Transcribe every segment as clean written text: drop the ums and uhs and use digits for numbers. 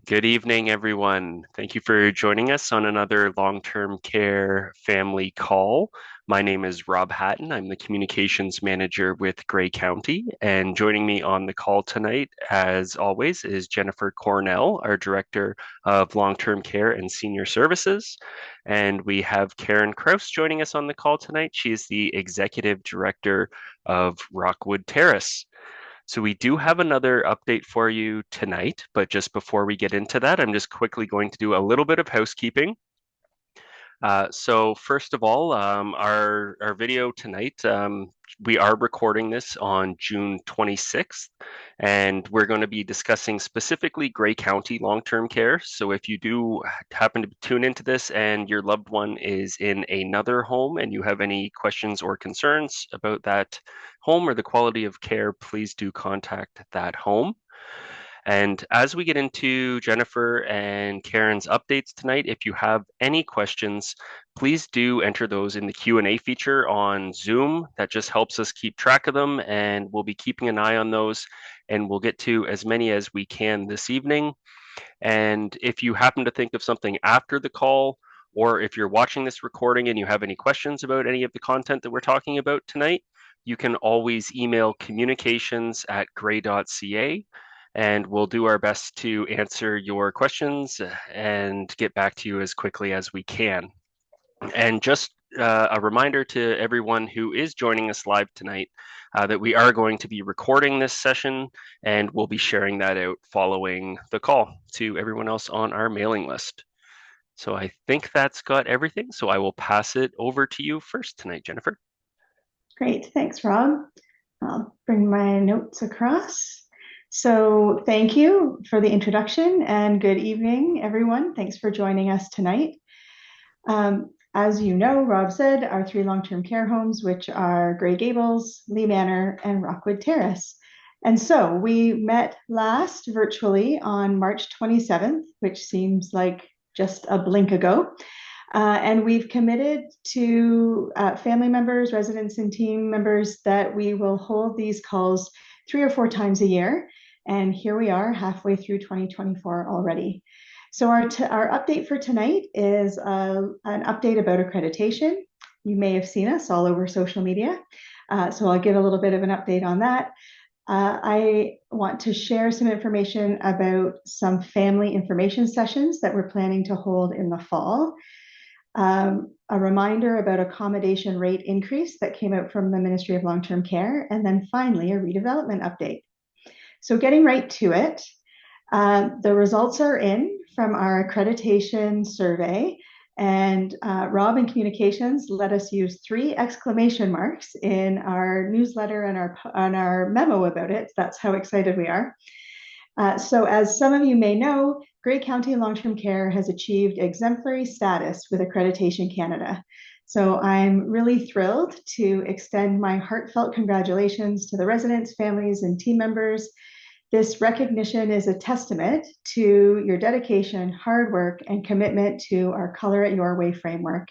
Good evening, everyone. Thank you for joining us on another long-term care family call. My name is Rob Hatton. I'm the communications manager with Grey County, and joining me on the call tonight, as always, is Jennifer Cornell, our director of long-term care and senior services. And we have Karen Kraus joining us on the call tonight. She is the executive director of Rockwood Terrace. So we do have another update for you tonight, but just before we get into that, I'm just quickly going to do a little bit of housekeeping. So first of all, our video tonight, we are recording this on June 26th, and we're going to be discussing specifically Grey County long-term care. So if you do happen to tune into this and your loved one is in another home and you have any questions or concerns about that home or the quality of care, please do contact that home. And as we get into Jennifer and Karen's updates tonight, if you have any questions, please do enter those in the Q&A feature on Zoom. That just helps us keep track of them, and we'll be keeping an eye on those, and we'll get to as many as we can this evening. And if you happen to think of something after the call, or if you're watching this recording and you have any questions about any of the content that we're talking about tonight, you can always email communications@grey.ca, and we'll do our best to answer your questions and get back to you as quickly as we can. And just a reminder to everyone who is joining us live tonight that we are going to be recording this session, and we'll be sharing that out following the call to everyone else on our mailing list. So I think that's got everything. So I will pass it over to you first tonight, Jennifer. Great, thanks, Rob. I'll bring my notes across. So thank you for the introduction and good evening, everyone. Thanks for joining us tonight. As you know, Rob said, our three long-term care homes, which are Grey Gables, Lee Manor, and Rockwood Terrace. And so we met last virtually on March 27th, which seems like just a blink ago. And we've committed to family members, residents, and team members that we will hold these calls 3 or 4 times a year. And here we are halfway through 2024 already. So our update for tonight is an update about accreditation. You may have seen us all over social media. So I'll give a little bit of an update on that. I want to share some information about some family information sessions that we're planning to hold in the fall. A reminder about accommodation rate increase that came out from the Ministry of Long-Term Care, and then finally a redevelopment update. So getting right to it, the results are in from our accreditation survey, and Rob in Communications let us use 3 exclamation marks in our newsletter and our memo about it. That's how excited we are. So as some of you may know, Grey County Long-Term Care has achieved exemplary status with Accreditation Canada. So I'm really thrilled to extend my heartfelt congratulations to the residents, families, and team members. This recognition is a testament to your dedication, hard work, and commitment to our Color It Your Way framework.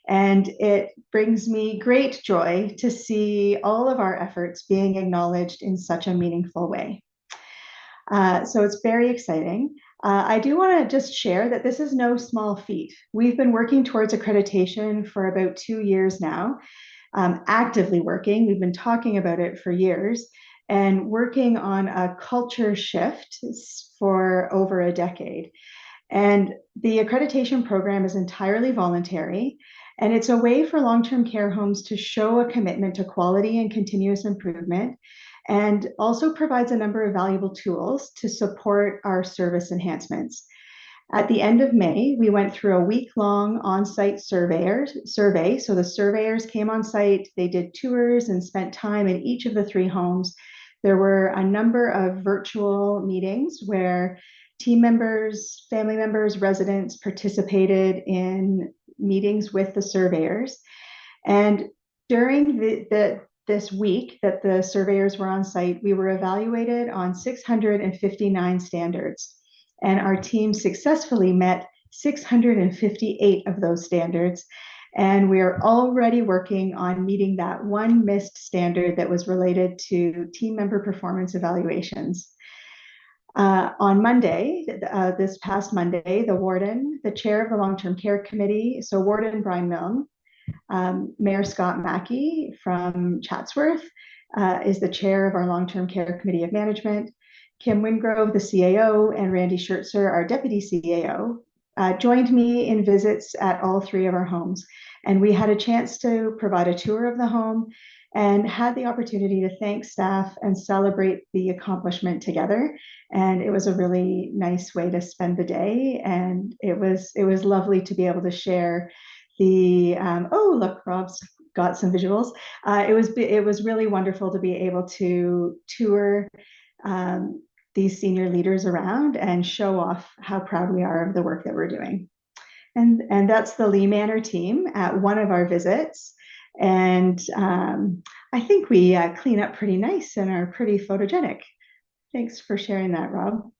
And it brings me great joy to see all of our efforts being acknowledged in such a meaningful way. So it's very exciting. I do want to just share that this is no small feat. We've been working towards accreditation for about 2 years now, actively working. We've been talking about it for years and working on a culture shift for over a decade. And the accreditation program is entirely voluntary, and it's a way for long-term care homes to show a commitment to quality and continuous improvement, and also provides a number of valuable tools to support our service enhancements. At the end of May, we went through a week-long on-site survey. So the surveyors came on site, they did tours and spent time in each of the 3 homes. There were a number of virtual meetings where team members, family members, residents participated in meetings with the surveyors. And during this week that the surveyors were on site, we were evaluated on 659 standards, and our team successfully met 658 of those standards. And we are already working on meeting that one missed standard that was related to team member performance evaluations. On Monday, this past Monday, the warden, the chair of the long-term care committee, so Warden Brian Milne, Mayor Scott Mackey from Chatsworth is the chair of our long-term care committee of management. Kim Wingrove, the CAO, and Randy Schertzer, our deputy CAO, joined me in visits at all three of our homes. And we had a chance to provide a tour of the home and had the opportunity to thank staff and celebrate the accomplishment together. And it was a really nice way to spend the day. And it was lovely to be able to share the oh, look, Rob's got some visuals. It was really wonderful to be able to tour these senior leaders around and show off how proud we are of the work that we're doing. And that's the Lee Manor team at one of our visits. And I think we clean up pretty nice and are pretty photogenic. Thanks for sharing that, Rob.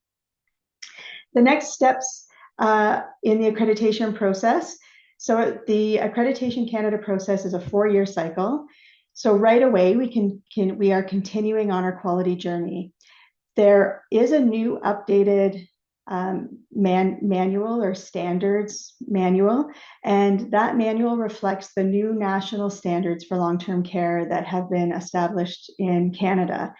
The next steps in the accreditation process. So the Accreditation Canada process is a 4-year cycle. So right away, we are continuing on our quality journey. There is a new updated manual or standards manual, and that manual reflects the new national standards for long-term care that have been established in Canada.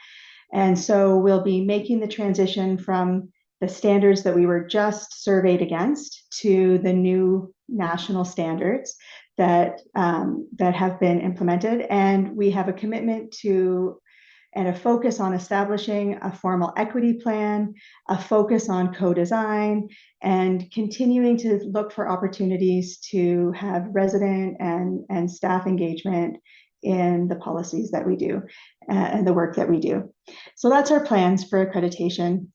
And so we'll be making the transition from the standards that we were just surveyed against to the new national standards that have been implemented. And we have a commitment to and a focus on establishing a formal equity plan, a focus on co-design, and continuing to look for opportunities to have resident and staff engagement in the policies that we do and the work that we do. So that's our plans for accreditation.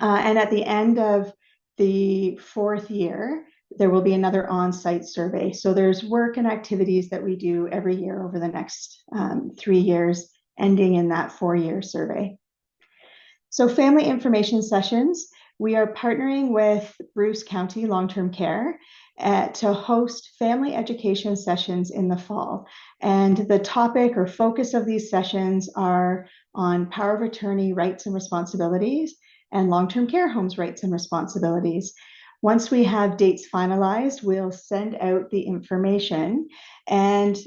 And at the end of the 4th year, there will be another on-site survey. So there's work and activities that we do every year over the next 3 years, ending in that 4-year survey. So family information sessions, we are partnering with Bruce County Long-Term Care to host family education sessions in the fall. And the topic or focus of these sessions are on power of attorney rights and responsibilities and long-term care homes rights and responsibilities. Once we have dates finalized, we'll send out the information. And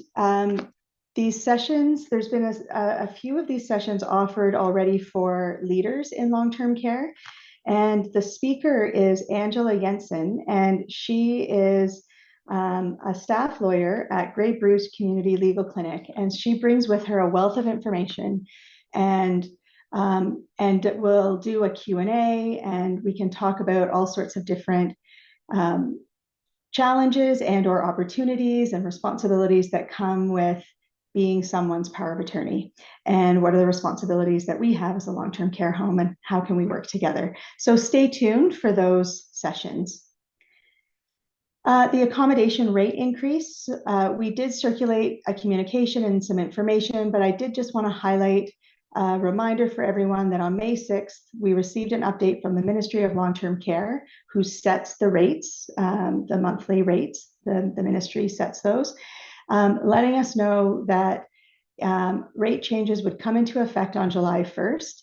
these sessions, there's been a few of these sessions offered already for leaders in long-term care. And the speaker is Angela Jensen, and she is a staff lawyer at Grey Bruce Community Legal Clinic. And she brings with her a wealth of information, and we'll do a Q&A, and we can talk about all sorts of different challenges and or opportunities and responsibilities that come with being someone's power of attorney, and what are the responsibilities that we have as a long-term care home, and how can we work together. So stay tuned for those sessions. The accommodation rate increase, we did circulate a communication and some information, but I did just want to highlight a reminder for everyone that on May 6th, we received an update from the Ministry of Long-Term Care, who sets the rates, the monthly rates, the ministry sets those, letting us know that rate changes would come into effect on July 1st.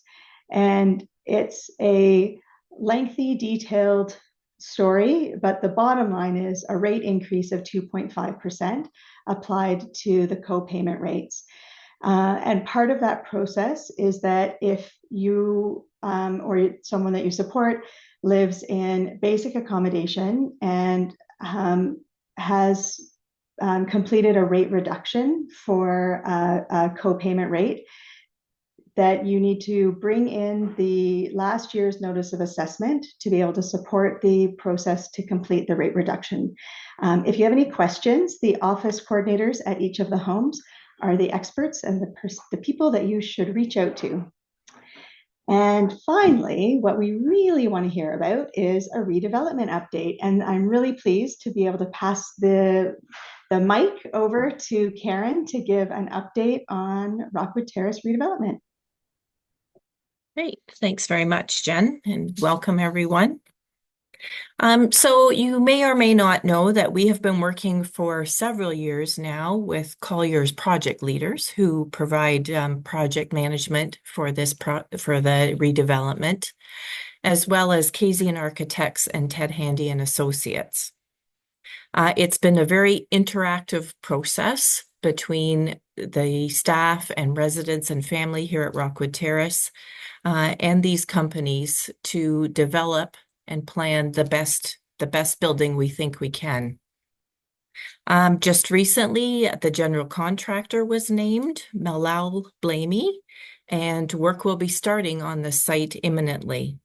And it's a lengthy, detailed story, but the bottom line is a rate increase of 2.5% applied to the co-payment rates. And part of that process is that if you or someone that you support lives in basic accommodation and has completed a rate reduction for a co-payment rate, that you need to bring in the last year's notice of assessment to be able to support the process to complete the rate reduction. If you have any questions, the office coordinators at each of the homes are the experts and the people that you should reach out to. And finally, what we really want to hear about is a redevelopment update. And I'm really pleased to be able to pass the mic over to Karen to give an update on Rockwood Terrace redevelopment. Great. Thanks very much, Jen, and welcome everyone. So you may or may not know that we have been working for several years now with Colliers project leaders who provide project management for for the redevelopment, as well as Kasian Architects and Ted Handy and Associates. It's been a very interactive process between the staff and residents and family here at Rockwood Terrace and these companies to develop and plan the best building we think we can. Just recently, the general contractor was named, Malal Blamey, and work will be starting on the site imminently.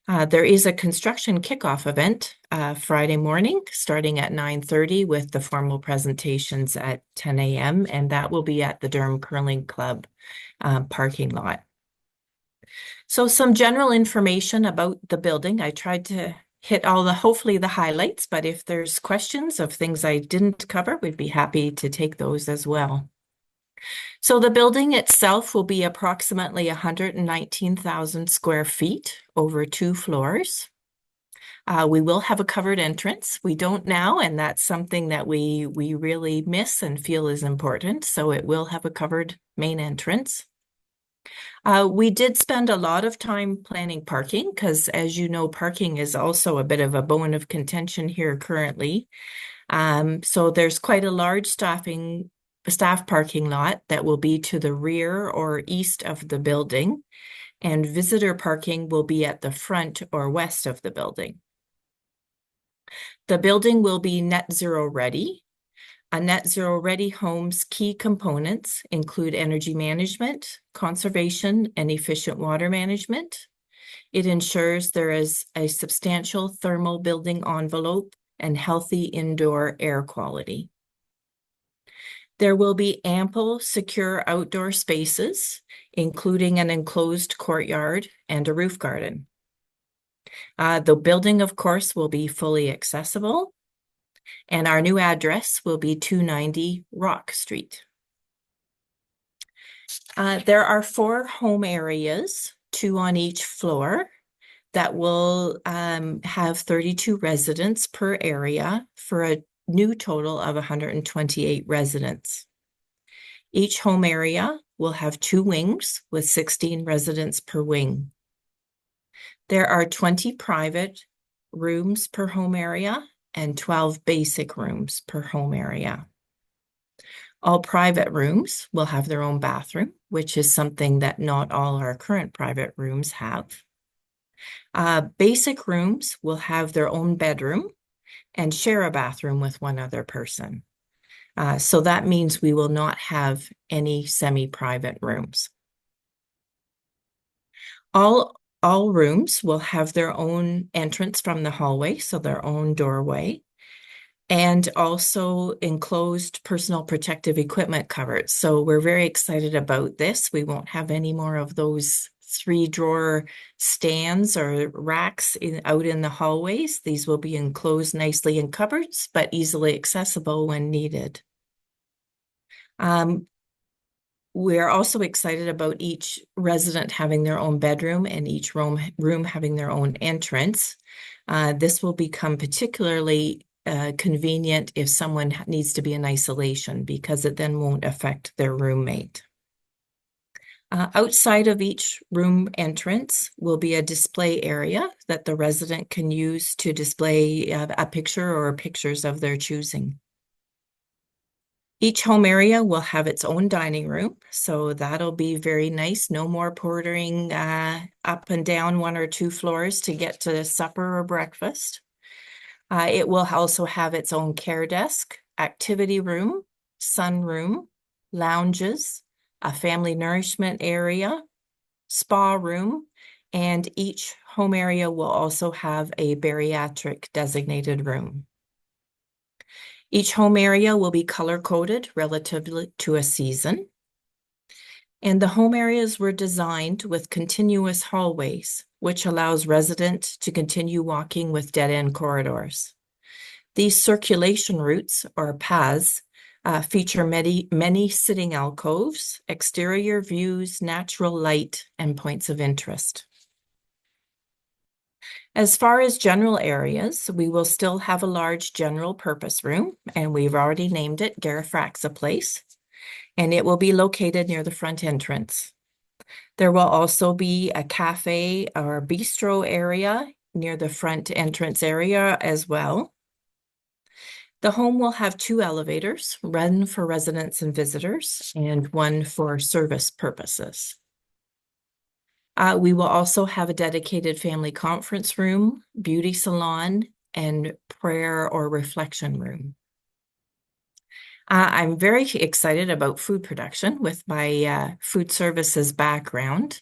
There is a construction kickoff event Friday morning, starting at 9:30 with the formal presentations at 10 a.m., and that will be at the Durham Curling Club parking lot. So some general information about the building. I tried to hit hopefully the highlights, but if there's questions of things I didn't cover, we'd be happy to take those as well. So the building itself will be approximately 119,000 square feet over 2 floors. We will have a covered entrance. We don't now, and that's something that we really miss and feel is important. So it will have a covered main entrance. We did spend a lot of time planning parking because, as you know, parking is also a bit of a bone of contention here currently. So there's quite a large staff parking lot that will be to the rear or east of the building, and visitor parking will be at the front or west of the building. The building will be net zero ready. A net zero ready home's key components include energy management, conservation, and efficient water management. It ensures there is a substantial thermal building envelope and healthy indoor air quality. There will be ample, secure outdoor spaces, including an enclosed courtyard and a roof garden. The building, of course, will be fully accessible, and our new address will be 290 Rock Street. There are 4 home areas, 2 on each floor, that will have 32 residents per area for a new total of 128 residents. Each home area will have 2 wings with 16 residents per wing. There are 20 private rooms per home area and 12 basic rooms per home area. All private rooms will have their own bathroom, which is something that not all our current private rooms have. Basic rooms will have their own bedroom and share a bathroom with one other person. So that means we will not have any semi-private rooms. All rooms will have their own entrance from the hallway, so their own doorway, and also enclosed personal protective equipment cupboards. So we're very excited about this. We won't have any more of those 3-drawer stands or racks out in the hallways. These will be enclosed nicely in cupboards, but easily accessible when needed. We're also excited about each resident having their own bedroom and each room having their own entrance. This will become particularly convenient if someone needs to be in isolation, because it then won't affect their roommate. Outside of each room entrance will be a display area that the resident can use to display a picture or pictures of their choosing. Each home area will have its own dining room, so that'll be very nice. No more portering up and down 1 or 2 floors to get to supper or breakfast. It will also have its own care desk, activity room, sunroom, lounges, a family nourishment area, spa room, and each home area will also have a bariatric designated room. Each home area will be color-coded relatively to a season. And the home areas were designed with continuous hallways, which allows residents to continue walking with dead-end corridors. These circulation routes, or paths, feature many sitting alcoves, exterior views, natural light, and points of interest. As far as general areas, we will still have a large general purpose room, and we've already named it Garifraxa Place, and it will be located near the front entrance. There will also be a cafe or bistro area near the front entrance area as well. The home will have 2 elevators, one for residents and visitors, and one for service purposes. We will also have a dedicated family conference room, beauty salon, and prayer or reflection room. I'm very excited about food production with my food services background.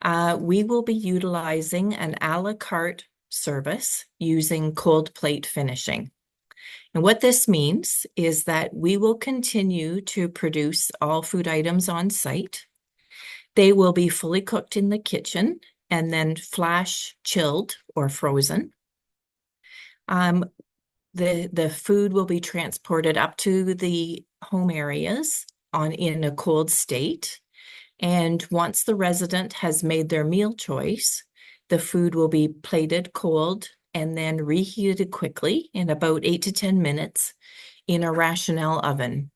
We will be utilizing an a la carte service using cold plate finishing. And what this means is that we will continue to produce all food items on site. They will be fully cooked in the kitchen and then flash chilled or frozen. The food will be transported up to the home areas in a cold state. And once the resident has made their meal choice, the food will be plated cold and then reheated quickly in about 8 to 10 minutes in a Rationale oven.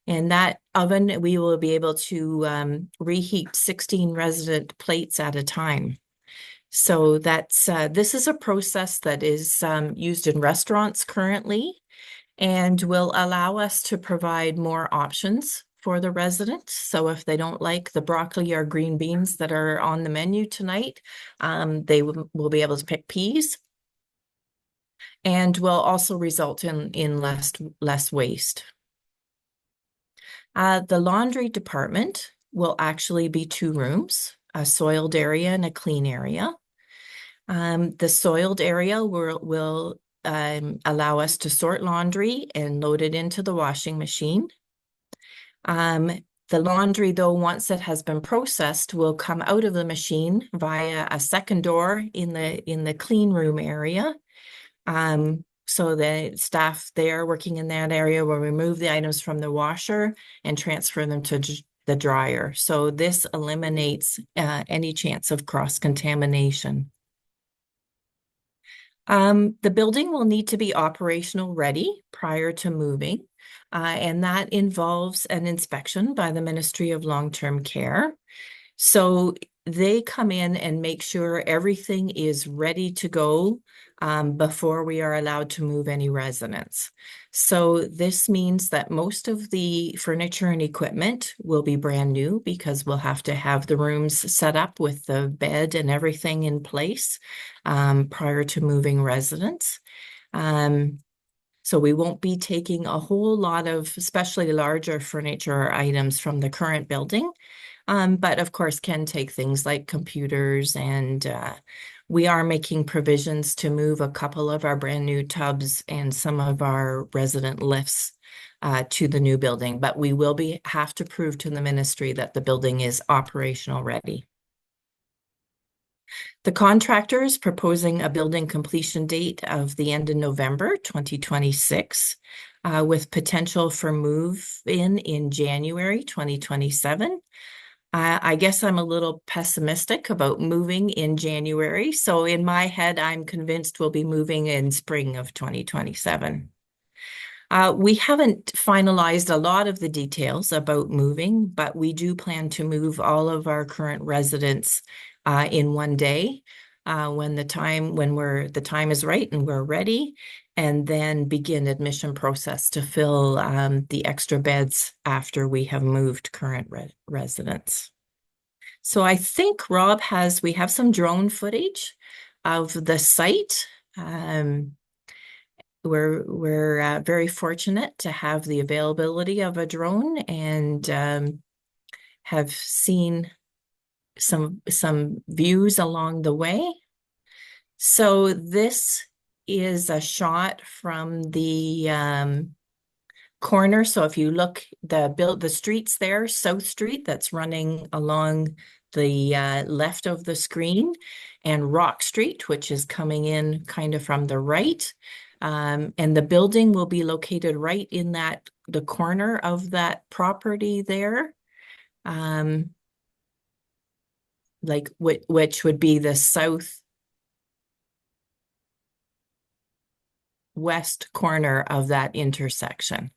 In that oven, we will be able to reheat 16 resident plates at a time. So this is a process that is used in restaurants currently and will allow us to provide more options for the resident. So if they don't like the broccoli or green beans that are on the menu tonight, they will be able to pick peas, and will also result in less waste. The laundry department will actually be 2 rooms, a soiled area and a clean area. The soiled area will allow us to sort laundry and load it into the washing machine. The laundry, though, once it has been processed, will come out of the machine via a second door in the clean room area. So the staff there working in that area will remove the items from the washer and transfer them to the dryer. So this eliminates any chance of cross-contamination. The building will need to be operational ready prior to moving, and that involves an inspection by the Ministry of Long-Term Care. So they come in and make sure everything is ready to go before we are allowed to move any residents. So this means that most of the furniture and equipment will be brand new because we'll have to have the rooms set up with the bed and everything in place prior to moving residents. So we won't be taking a whole lot of, especially larger furniture items from the current building. But of course can take things like computers, and we are making provisions to move a couple of our brand new tubs and some of our resident lifts to the new building, but we will have to prove to the ministry that the building is operational ready. The contractor is proposing a building completion date of the end of November 2026, with potential for move in January 2027. I guess I'm a little pessimistic about moving in January. So in my head, I'm convinced we'll be moving in spring of 2027. We haven't finalized a lot of the details about moving, but we do plan to move all of our current residents in one day when the time is right and we're ready, and then begin admission process to fill the extra beds after we have moved current residents. So I think we have some drone footage of the site. We're very fortunate to have the availability of a drone, and have seen some views along the way. So this is a shot from the corner. So if you look, the streets there, South Street, that's running along the left of the screen, and Rock Street, which is coming in kind of from the right. And the building will be located right in the corner of that property there. Which would be the south southwest corner of that intersection.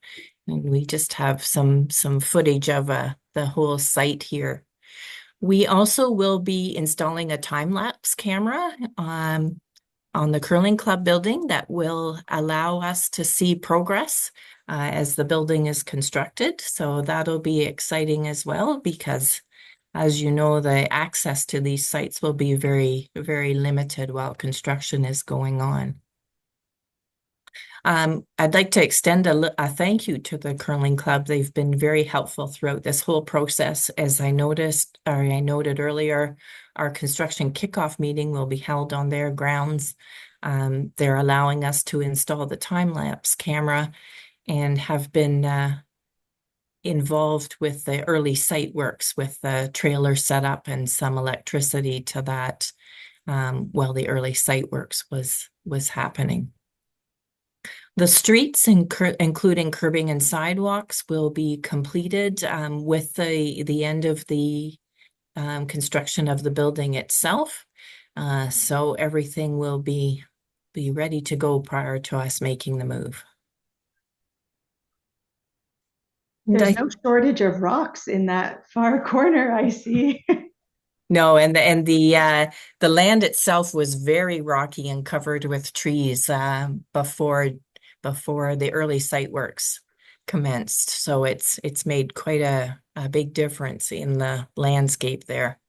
And we just have some footage of the whole site here. We also will be installing a time-lapse camera on the Curling Club building that will allow us to see progress as the building is constructed. So that'll be exciting as well because, as you know, the access to these sites will be very, very limited while construction is going on. I'd like to extend a thank you to the Curling Club. They've been very helpful throughout this whole process. As I noted earlier, our construction kickoff meeting will be held on their grounds. They're allowing us to install the time-lapse camera and have been involved with the early site works with the trailer setup and some electricity to that while the early site works was happening. The streets, including curbing and sidewalks, will be completed with the end of the construction of the building itself. So everything will be ready to go prior to us making the move. There's no shortage of rocks in that far corner, I see. No, and the land itself was very rocky and covered with trees before the early site works commenced. So it's made quite a big difference in the landscape there.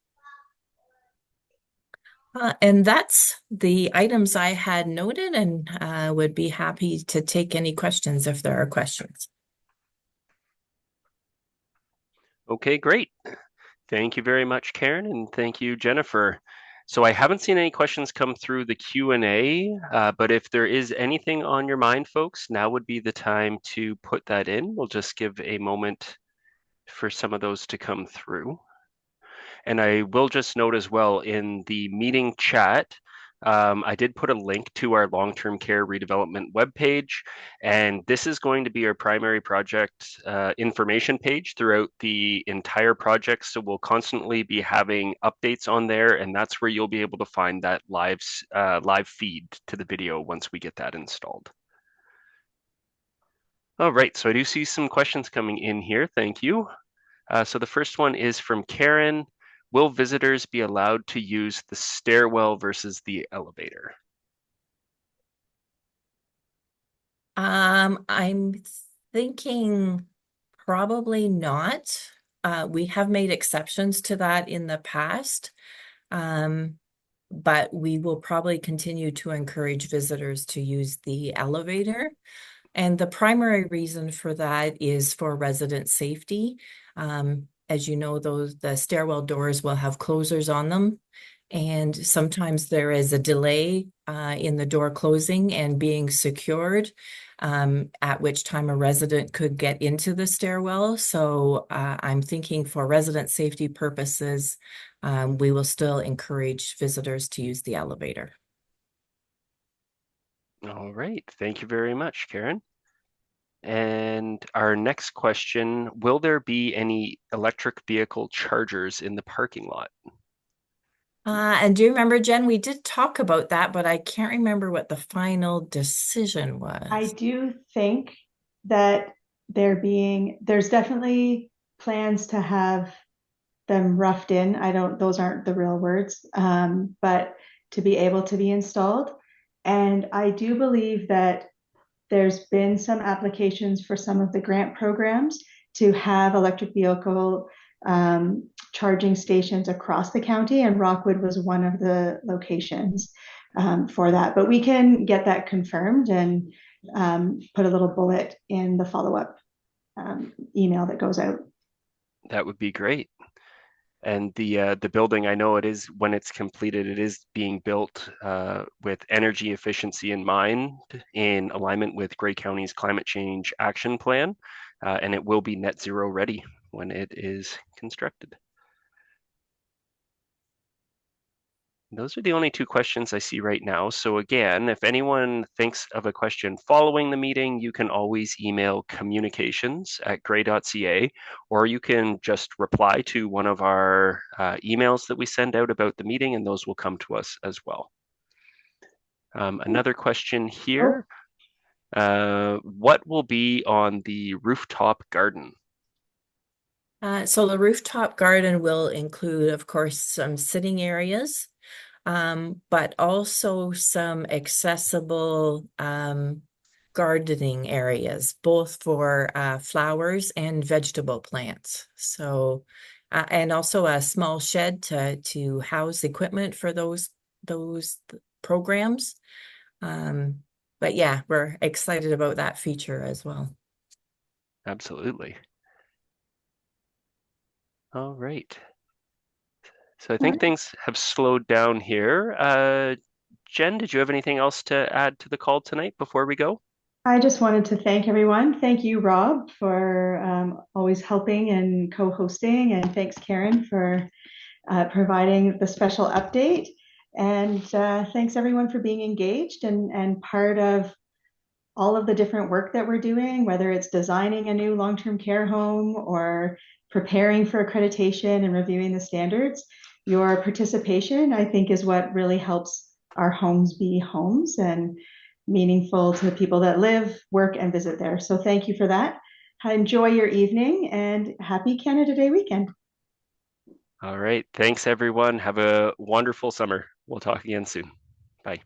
And that's the items I had noted, and would be happy to take any questions if there are questions. Okay, great. Thank you very much, Karen, and thank you, Jennifer. So I haven't seen any questions come through the Q&A, but if there is anything on your mind, folks, now would be the time to put that in. We'll just give a moment for some of those to come through. And I will just note as well in the meeting chat, I did put a link to our long-term care redevelopment webpage, and this is going to be our primary project information page throughout the entire project. So we'll constantly be having updates on there, and that's where you'll be able to find that live feed to the video once we get that installed. All right, so I do see some questions coming in here. Thank you. So the first one is from Karen. Will visitors be allowed to use the stairwell versus the elevator? I'm thinking probably not. We have made exceptions to that in the past, but we will probably continue to encourage visitors to use the elevator. And the primary reason for that is for resident safety. As you know, the stairwell doors will have closers on them. And sometimes there is a delay in the door closing and being secured, at which time a resident could get into the stairwell. So I'm thinking for resident safety purposes, we will still encourage visitors to use the elevator. All right, thank you very much, Karen. And our next question, will there be any electric vehicle chargers in the parking lot? And do you remember, Jen, we did talk about that, but I can't remember what the final decision was. I do think that there's definitely plans to have them roughed in. Those aren't the real words, but to be able to be installed. And I do believe that there's been some applications for some of the grant programs to have electric vehicle charging stations across the county, and Rockwood was one of the locations for that. But we can get that confirmed and put a little bullet in the follow-up email that goes out. That would be great. And the building, I know it is, when it's completed, it is being built with energy efficiency in mind, in alignment with Grey County's climate change action plan, and it will be net zero ready when it is constructed. Those are the only two questions I see right now. So again, if anyone thinks of a question following the meeting, you can always email communications@grey.ca, or you can just reply to one of our emails that we send out about the meeting, and those will come to us as well. Another question here. What will be on the rooftop garden? So the rooftop garden will include, of course, some sitting areas, but also some accessible gardening areas, both for flowers and vegetable plants. So, and also a small shed to house equipment for those programs. Um, but yeah, we're excited about that feature as well. Absolutely. All right. So I All think right. things have slowed down here. Jen, did you have anything else to add to the call tonight before we go? I just wanted to thank everyone. Thank you, Rob, for always helping and co-hosting, and thanks, Karen, for providing the special update. And thanks everyone for being engaged and part of all of the different work that we're doing, whether it's designing a new long-term care home or preparing for accreditation and reviewing the standards. Your participation, I think, is what really helps our homes be homes and meaningful to the people that live, work, and visit there. So thank you for that. Enjoy your evening and happy Canada Day weekend. All right. Thanks, everyone. Have a wonderful summer. We'll talk again soon. Bye.